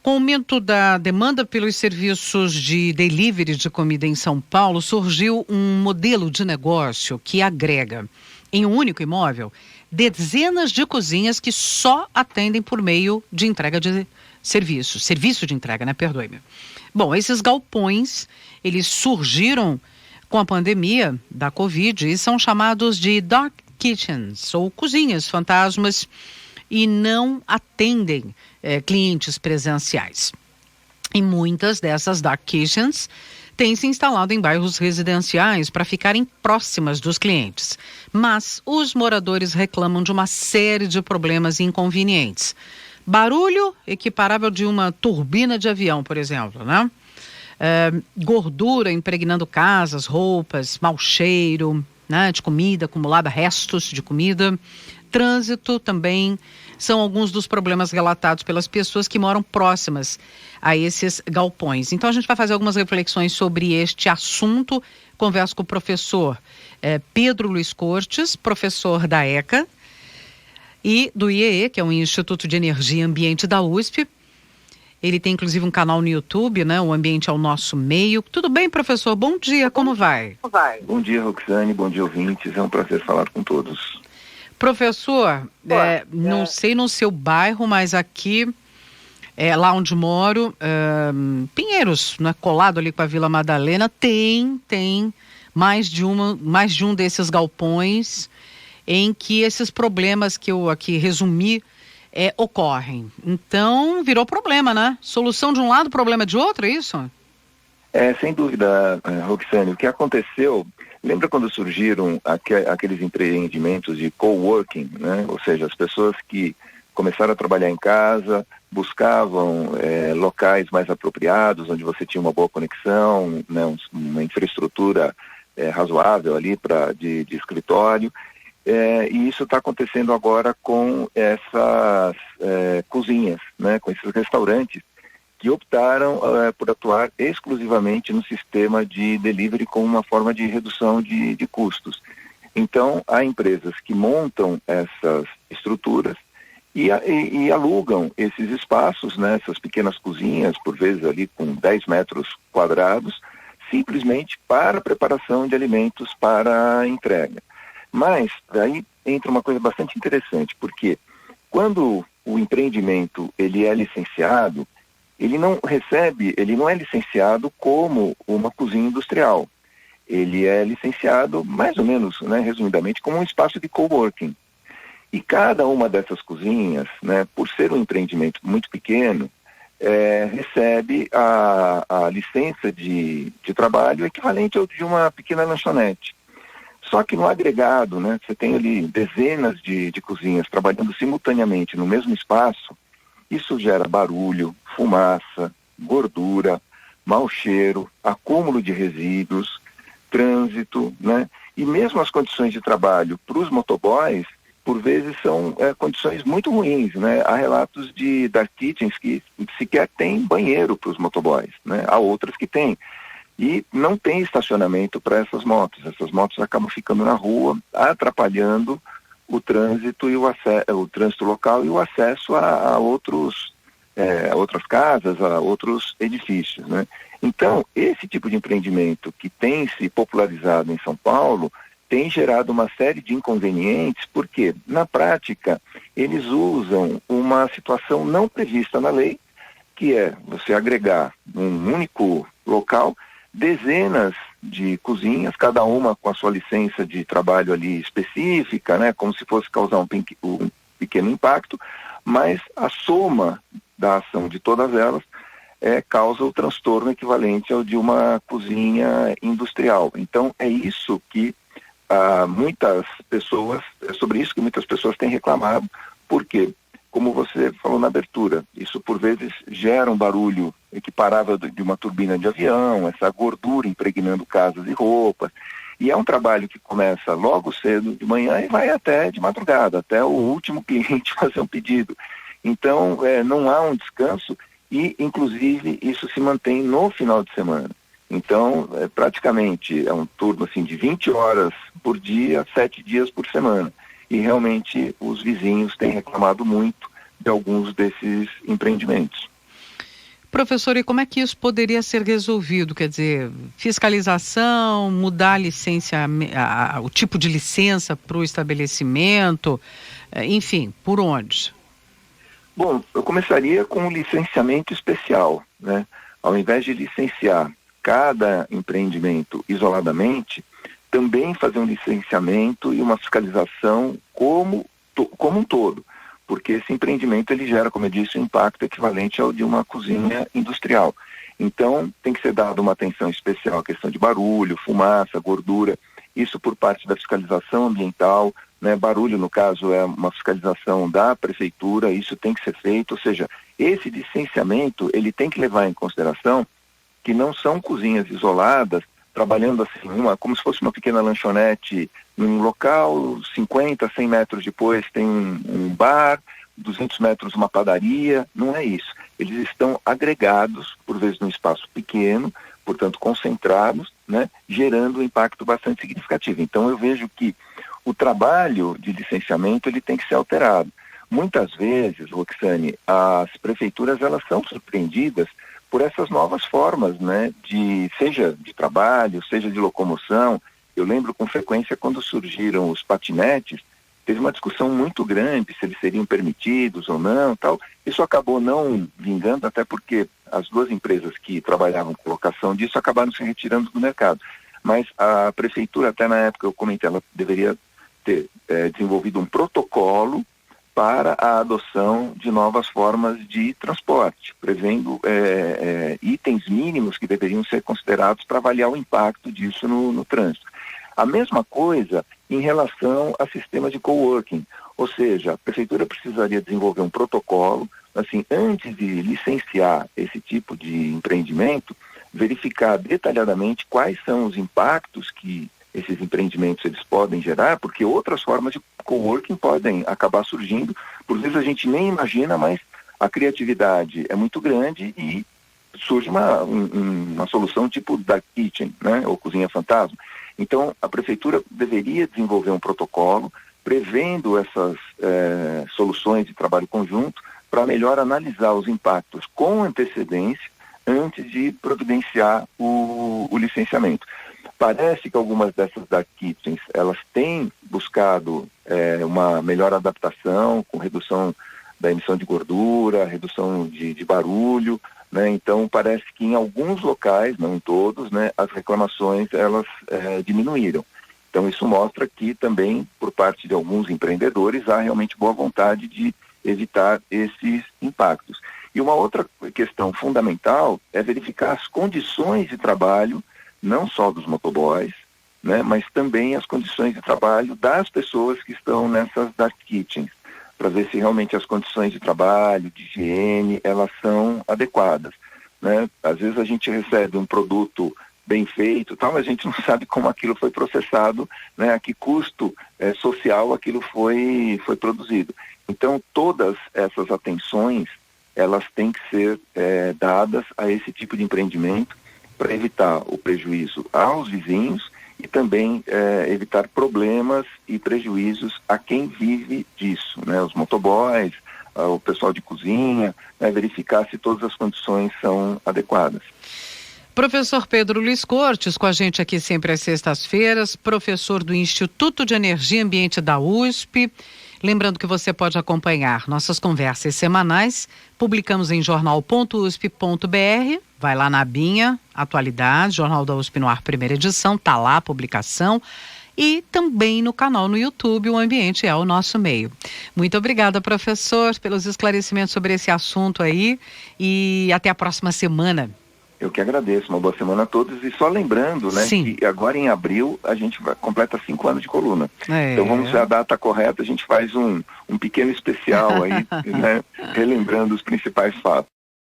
Com o aumento da demanda pelos serviços de delivery de comida em São Paulo, surgiu um modelo de negócio que agrega, em um único imóvel, dezenas de cozinhas que só atendem por meio de entrega de serviço de entrega, né? Perdoe-me. Bom, esses galpões, eles surgiram com a pandemia da Covid e são chamados de dark kitchens, ou cozinhas fantasmas, e não atendem clientes presenciais. E muitas dessas dark kitchens têm se instalado em bairros residenciais para ficarem próximas dos clientes. Mas os moradores reclamam de uma série de problemas e inconvenientes. Barulho equiparável de uma turbina de avião, por exemplo, né? Gordura impregnando casas, roupas, mau cheiro, né, de comida acumulada, restos de comida. Trânsito também são alguns dos problemas relatados pelas pessoas que moram próximas a esses galpões. Então a gente vai fazer algumas reflexões sobre este assunto. Converso com o professor Pedro Luiz Cortes, professor da ECA e do IEE, que é o Instituto de Energia e Ambiente da USP. Ele tem inclusive um canal no YouTube, né? O Ambiente é o Nosso Meio. Tudo bem, professor? Bom dia, como vai? Bom dia, Roxane, bom dia, ouvintes. É um prazer falar com todos. Professor, não sei no seu bairro, mas aqui, lá onde moro, Pinheiros, né, colado ali com a Vila Madalena, tem mais de um desses galpões em que esses problemas que eu aqui resumi ocorrem. Então, virou problema, né? Solução de um lado, problema de outro, é isso? Sem dúvida, Roxane. O que aconteceu, lembra quando surgiram aqueles empreendimentos de coworking, né? Ou seja, as pessoas que começaram a trabalhar em casa, buscavam locais mais apropriados, onde você tinha uma boa conexão, né? Uma infraestrutura razoável ali de escritório. E isso está acontecendo agora com essas cozinhas, né? Com esses restaurantes que optaram por atuar exclusivamente no sistema de delivery como uma forma de redução de custos. Então, há empresas que montam essas estruturas e alugam esses espaços, né, essas pequenas cozinhas, por vezes ali com 10 metros quadrados, simplesmente para a preparação de alimentos para a entrega. Mas daí entra uma coisa bastante interessante, porque quando o empreendimento ele é licenciado, ele não é licenciado como uma cozinha industrial. Ele é licenciado, mais ou menos, né, resumidamente, como um espaço de coworking. E cada uma dessas cozinhas, né, por ser um empreendimento muito pequeno, recebe a licença de trabalho equivalente ao de uma pequena lanchonete. Só que no agregado, né, você tem ali dezenas de cozinhas trabalhando simultaneamente no mesmo espaço. Isso gera barulho, fumaça, gordura, mau cheiro, acúmulo de resíduos, trânsito, né? E mesmo as condições de trabalho para os motoboys, por vezes são condições muito ruins, né? Há relatos de dark kitchens que sequer tem banheiro para os motoboys, né? Há outras que têm. E não tem estacionamento para essas motos. Essas motos acabam ficando na rua, atrapalhando o trânsito e o trânsito local e o acesso a outras casas, a outros edifícios, né? Então, esse tipo de empreendimento que tem se popularizado em São Paulo tem gerado uma série de inconvenientes, porque, na prática, eles usam uma situação não prevista na lei, que é você agregar num único local dezenas de cozinhas, cada uma com a sua licença de trabalho ali específica, né, como se fosse causar um pequeno impacto, mas a soma da ação de todas elas causa o transtorno equivalente ao de uma cozinha industrial. Então, é isso que muitas pessoas, sobre isso que muitas pessoas têm reclamado, porque, como você falou na abertura, isso por vezes gera um barulho equiparável de uma turbina de avião, essa gordura impregnando casas e roupas, e é um trabalho que começa logo cedo de manhã e vai até de madrugada, até o último cliente fazer um pedido. Então, não há um descanso e, inclusive, isso se mantém no final de semana. Então, praticamente é um turno assim, de 20 horas por dia, 7 dias por semana. E realmente os vizinhos têm reclamado muito de alguns desses empreendimentos. Professor, e como é que isso poderia ser resolvido? Quer dizer, fiscalização, mudar a licença, o tipo de licença para o estabelecimento, enfim, por onde? Bom, eu começaria com um licenciamento especial, né? Ao invés de licenciar cada empreendimento isoladamente, também fazer um licenciamento e uma fiscalização como um todo, porque esse empreendimento ele gera, como eu disse, um impacto equivalente ao de uma cozinha industrial. Então, tem que ser dada uma atenção especial à questão de barulho, fumaça, gordura, isso por parte da fiscalização ambiental, né? Barulho, no caso, é uma fiscalização da prefeitura, isso tem que ser feito, ou seja, esse licenciamento, ele tem que levar em consideração que não são cozinhas isoladas, trabalhando assim, como se fosse uma pequena lanchonete num local, 50, 100 metros depois tem um bar, 200 metros uma padaria, não é isso. Eles estão agregados, por vezes num espaço pequeno, portanto concentrados, né, gerando um impacto bastante significativo. Então eu vejo que o trabalho de licenciamento ele tem que ser alterado. Muitas vezes, Roxane, as prefeituras elas são surpreendidas por essas novas formas, né, seja de trabalho, seja de locomoção. Eu lembro com frequência quando surgiram os patinetes, teve uma discussão muito grande se eles seriam permitidos ou não, tal. Isso acabou não vingando, até porque as duas empresas que trabalhavam com locação disso acabaram se retirando do mercado. Mas a prefeitura, até na época eu comentei, ela deveria ter desenvolvido um protocolo para a adoção de novas formas de transporte, prevendo itens mínimos que deveriam ser considerados para avaliar o impacto disso no trânsito. A mesma coisa em relação a sistemas de coworking, ou seja, a prefeitura precisaria desenvolver um protocolo, assim, antes de licenciar esse tipo de empreendimento, verificar detalhadamente quais são os impactos que esses empreendimentos eles podem gerar, porque outras formas de coworking podem acabar surgindo, por vezes a gente nem imagina, mas a criatividade é muito grande e surge uma solução tipo dark kitchen, né, ou cozinha fantasma. Então, a prefeitura deveria desenvolver um protocolo prevendo essas soluções de trabalho conjunto para melhor analisar os impactos com antecedência antes de providenciar o licenciamento. Parece que algumas dessas dark kitchens, elas têm buscado uma melhor adaptação, com redução da emissão de gordura, redução de barulho, né? Então parece que em alguns locais, não em todos, né, as reclamações elas diminuíram. Então isso mostra que também, por parte de alguns empreendedores, há realmente boa vontade de evitar esses impactos. E uma outra questão fundamental é verificar as condições de trabalho, não só dos motoboys, né, mas também as condições de trabalho das pessoas que estão nessas dark kitchens, para ver se realmente as condições de trabalho, de higiene, elas são adequadas, né? Às vezes a gente recebe um produto bem feito, tal, mas a gente não sabe como aquilo foi processado, né, a que custo social aquilo foi produzido. Então todas essas atenções, elas têm que ser dadas a esse tipo de empreendimento, para evitar o prejuízo aos vizinhos e também evitar problemas e prejuízos a quem vive disso, né? Os motoboys, o pessoal de cozinha, né? Verificar se todas as condições são adequadas. Professor Pedro Luiz Cortes, com a gente aqui sempre às sextas-feiras, professor do Instituto de Energia e Ambiente da USP. Lembrando que você pode acompanhar nossas conversas semanais, publicamos em jornal.usp.br, vai lá na abinha, atualidades, Jornal da USP no Ar, primeira edição, tá lá a publicação, e também no canal no YouTube, O Ambiente é o Nosso Meio. Muito obrigada, professor, pelos esclarecimentos sobre esse assunto aí, e até a próxima semana. Eu que agradeço, uma boa semana a todos, e só lembrando, né, Sim, que agora em abril a gente completa 5 anos de coluna. Então vamos ver a data correta, a gente faz um pequeno especial aí, né, relembrando os principais fatos.